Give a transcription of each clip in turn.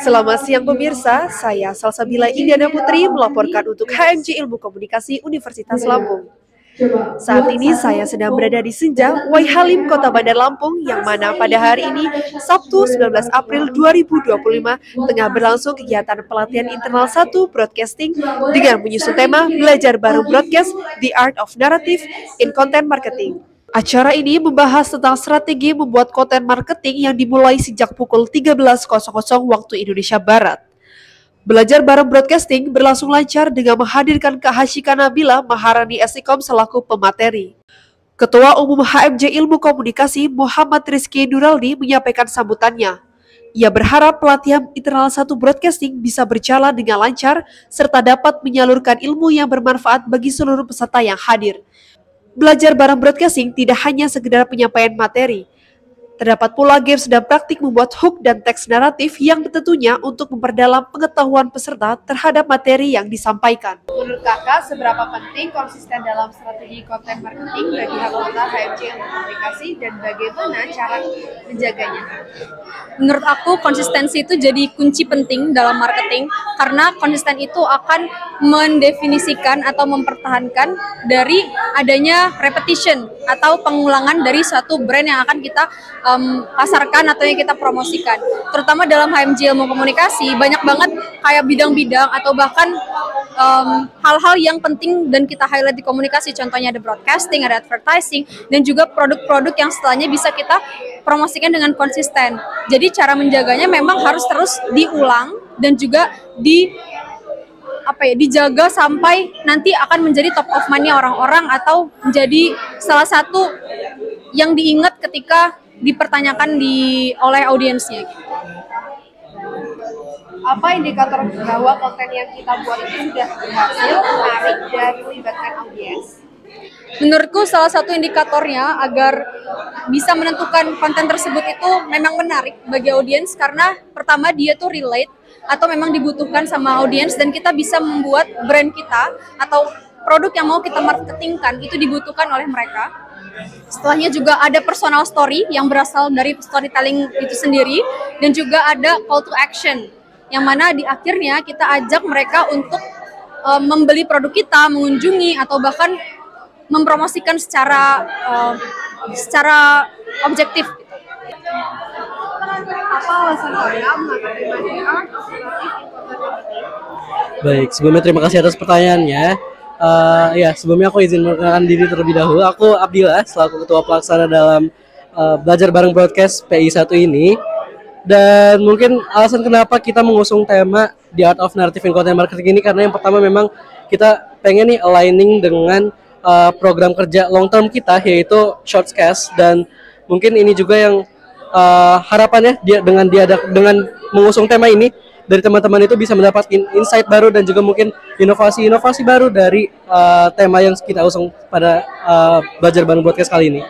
Selamat siang pemirsa, saya Salsabila Indiana Putri melaporkan untuk HMJ Ilmu Komunikasi Universitas Lampung. Saat ini saya sedang berada di Senja, Waihalim, Kota Bandar Lampung, yang mana pada hari ini, Sabtu 19 April 2025, tengah berlangsung kegiatan pelatihan internal 1 broadcasting dengan menyusun tema Belajar Bareng Broadcast, The Art of Narrative in Content Marketing. Acara ini membahas tentang strategi membuat konten marketing yang dimulai sejak pukul 13.00 waktu Indonesia Barat. Belajar bareng broadcasting berlangsung lancar dengan menghadirkan Kak Hashika Nabila Maharani Esikom selaku pemateri. Ketua Umum HMJ Ilmu Komunikasi Muhammad Rizky Nuraldi menyampaikan sambutannya. Ia berharap pelatihan internal 1 broadcasting bisa berjalan dengan lancar serta dapat menyalurkan ilmu yang bermanfaat bagi seluruh peserta yang hadir. Belajar bareng broadcasting tidak hanya sekedar penyampaian materi. Terdapat pula games dan praktik membuat hook dan teks naratif yang tentunya untuk memperdalam pengetahuan peserta terhadap materi yang disampaikan. Menurut kakak, seberapa penting konsisten dalam strategi konten marketing bagi anggota HMJ Ilmu Komunikasi dan bagaimana cara menjaganya? Menurut aku, konsistensi itu jadi kunci penting dalam marketing karena konsisten itu akan mendefinisikan atau mempertahankan dari adanya repetition atau pengulangan dari suatu brand yang akan kita pasarkan atau yang kita promosikan. Terutama dalam HMJ Ilmu Komunikasi, banyak banget kayak bidang-bidang atau bahkan hal-hal yang penting dan kita highlight di komunikasi. Contohnya ada broadcasting, ada advertising, dan juga produk-produk yang setelahnya bisa kita promosikan dengan konsisten. Jadi cara menjaganya memang harus terus diulang dan juga dijaga sampai nanti akan menjadi top of mind orang-orang atau menjadi salah satu yang diingat ketika dipertanyakan oleh audiensnya. Apa indikator bahwa konten yang kita buat itu sudah berhasil, menarik, dan melibatkan audiens? Menurutku salah satu indikatornya agar bisa menentukan konten tersebut itu memang menarik bagi audiens karena pertama dia tuh relate atau memang dibutuhkan sama audiens dan kita bisa membuat brand kita atau produk yang mau kita marketingkan itu dibutuhkan oleh mereka. Setelahnya juga ada personal story yang berasal dari storytelling itu sendiri dan juga ada call to action yang mana di akhirnya kita ajak mereka untuk membeli produk kita, mengunjungi atau bahkan mempromosikan secara objektif. Apa alasan kalian mengangkat tema art of narrative in content marketing? Baik, sebelumnya terima kasih atas pertanyaannya. Sebelumnya aku izin memperkenalkan diri terlebih dahulu. Aku Abdillah, selaku Ketua Pelaksana dalam Belajar Bareng Broadcast PI1 ini. Dan mungkin alasan kenapa kita mengusung tema The Art of Narrative in Content Marketing ini karena yang pertama memang kita pengen nih aligning dengan program kerja long term kita yaitu Shortcast, dan mungkin ini juga yang harapannya dengan mengusung tema ini dari teman-teman itu bisa mendapatkan insight baru dan juga mungkin inovasi-inovasi baru dari tema yang kita usung pada Belajar Bareng Broadcast kali ini.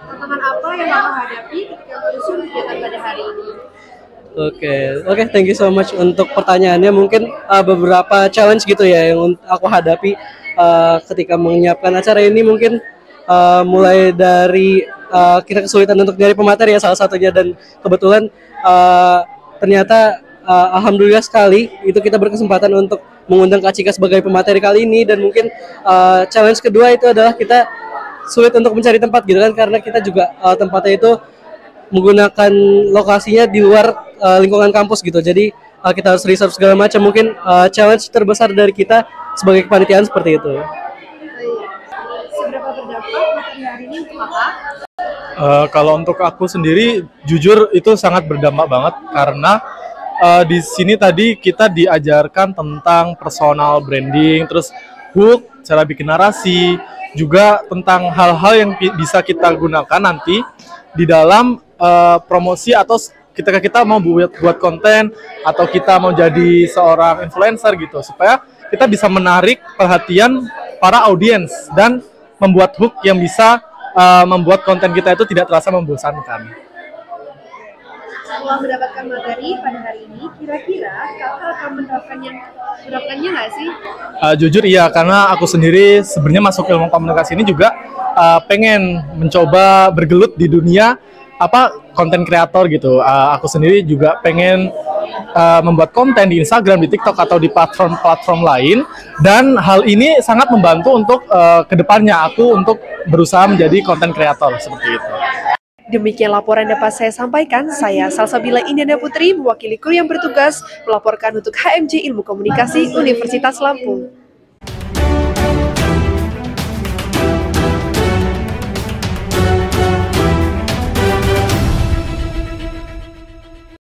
Tantangan apa yang Bapak hadapi ketika menyusun kegiatan pada hari ini? Oke, thank you so much untuk pertanyaannya. Mungkin beberapa challenge gitu ya yang aku hadapi ketika menyiapkan acara ini. Mungkin mulai dari kita kesulitan untuk nyari pemateri ya salah satunya, dan kebetulan ternyata alhamdulillah sekali itu kita berkesempatan untuk mengundang Kak Cika sebagai pemateri kali ini. Dan mungkin challenge kedua itu adalah kita sulit untuk mencari tempat gitu kan, karena kita juga tempatnya itu menggunakan lokasinya di luar lingkungan kampus gitu. Jadi kita harus research segala macam. Mungkin challenge terbesar dari kita sebagai kepanitiaan seperti itu. Seberapa berdampak materi hari ini untuk Kakak? Kalau untuk aku sendiri, jujur itu sangat berdampak banget karena di sini tadi kita diajarkan tentang personal branding, terus hook, cara bikin narasi, juga tentang hal-hal yang bisa kita gunakan nanti di dalam promosi atau ketika kita mau buat konten atau kita mau jadi seorang influencer gitu, supaya kita bisa menarik perhatian para audiens dan membuat hook yang bisa membuat konten kita itu tidak terasa membosankan. Setelah mendapatkan materi pada hari ini, kira-kira Kakak akan menerapkannya nggak sih? Jujur iya, karena aku sendiri sebenarnya masuk ilmu komunikasi ini juga pengen mencoba bergelut di dunia konten kreator gitu. Aku sendiri juga pengen membuat konten di Instagram, di TikTok atau di platform-platform lain, dan hal ini sangat membantu untuk kedepannya aku untuk berusaha menjadi konten kreator seperti itu. Demikian laporan dapat saya sampaikan. Saya Salsabila Indiana Putri, mewakili kru yang bertugas melaporkan untuk HMJ Ilmu Komunikasi Universitas Lampung.